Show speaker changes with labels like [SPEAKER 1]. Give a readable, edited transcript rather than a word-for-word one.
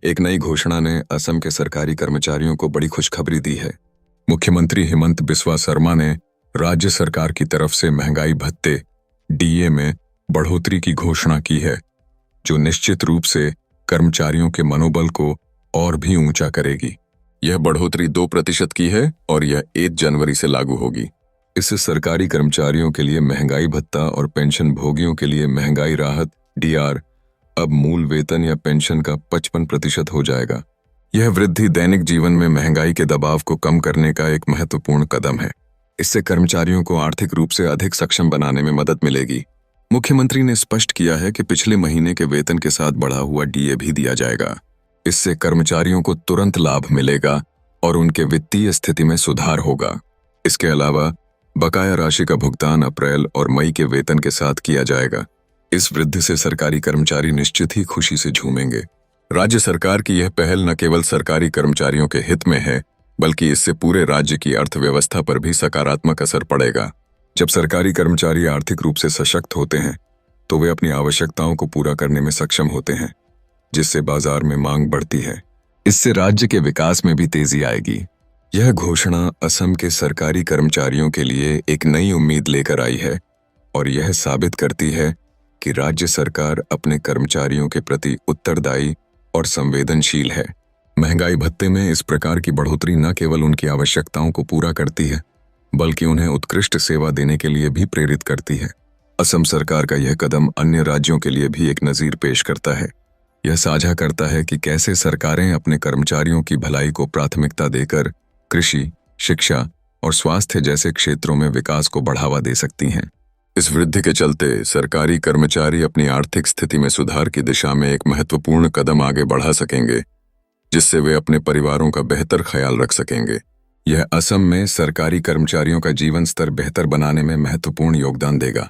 [SPEAKER 1] एक नई घोषणा ने असम के सरकारी कर्मचारियों को बड़ी खुशखबरी दी है। मुख्यमंत्री हिमंत बिस्वा शर्मा ने राज्य सरकार की तरफ से महंगाई भत्ते डीए में बढ़ोतरी की घोषणा की है, जो निश्चित रूप से कर्मचारियों के मनोबल को और भी ऊंचा करेगी। यह बढ़ोतरी 2% की है और यह 1 जनवरी से लागू होगी। इससे सरकारी कर्मचारियों के लिए महंगाई भत्ता और पेंशन भोगियों के लिए महंगाई राहत डीआर अब मूल वेतन या पेंशन का 55% हो जाएगा। यह वृद्धि दैनिक जीवन में महंगाई के दबाव को कम करने का एक महत्वपूर्ण कदम है। इससे कर्मचारियों को आर्थिक रूप से अधिक सक्षम बनाने में मदद मिलेगी। मुख्यमंत्री ने स्पष्ट किया है कि पिछले महीने के वेतन के साथ बढ़ा हुआ डीए भी दिया जाएगा। इससे कर्मचारियों को तुरंत लाभ मिलेगा और उनके वित्तीय स्थिति में सुधार होगा। इसके अलावा बकाया राशि का भुगतान अप्रैल और मई के वेतन के साथ किया जाएगा। इस वृद्धि से सरकारी कर्मचारी निश्चित ही खुशी से झूमेंगे। राज्य सरकार की यह पहल न केवल सरकारी कर्मचारियों के हित में है, बल्कि इससे पूरे राज्य की अर्थव्यवस्था पर भी सकारात्मक असर पड़ेगा। जब सरकारी कर्मचारी आर्थिक रूप से सशक्त होते हैं, तो वे अपनी आवश्यकताओं को पूरा करने में सक्षम होते हैं, जिससे बाजार में मांग बढ़ती है। इससे राज्य के विकास में भी तेजी आएगी। यह घोषणा असम के सरकारी कर्मचारियों के लिए एक नई उम्मीद लेकर आई है और यह साबित करती है कि राज्य सरकार अपने कर्मचारियों के प्रति उत्तरदायी और संवेदनशील है। महंगाई भत्ते में इस प्रकार की बढ़ोतरी न केवल उनकी आवश्यकताओं को पूरा करती है, बल्कि उन्हें उत्कृष्ट सेवा देने के लिए भी प्रेरित करती है। असम सरकार का यह कदम अन्य राज्यों के लिए भी एक नज़ीर पेश करता है। यह साझा करता है कि कैसे सरकारें अपने कर्मचारियों की भलाई को प्राथमिकता देकर कृषि, शिक्षा और स्वास्थ्य जैसे क्षेत्रों में विकास को बढ़ावा दे सकती हैं। इस वृद्धि के चलते सरकारी कर्मचारी अपनी आर्थिक स्थिति में सुधार की दिशा में एक महत्वपूर्ण कदम आगे बढ़ा सकेंगे, जिससे वे अपने परिवारों का बेहतर ख्याल रख सकेंगे। यह असम में सरकारी कर्मचारियों का जीवन स्तर बेहतर बनाने में महत्वपूर्ण योगदान देगा।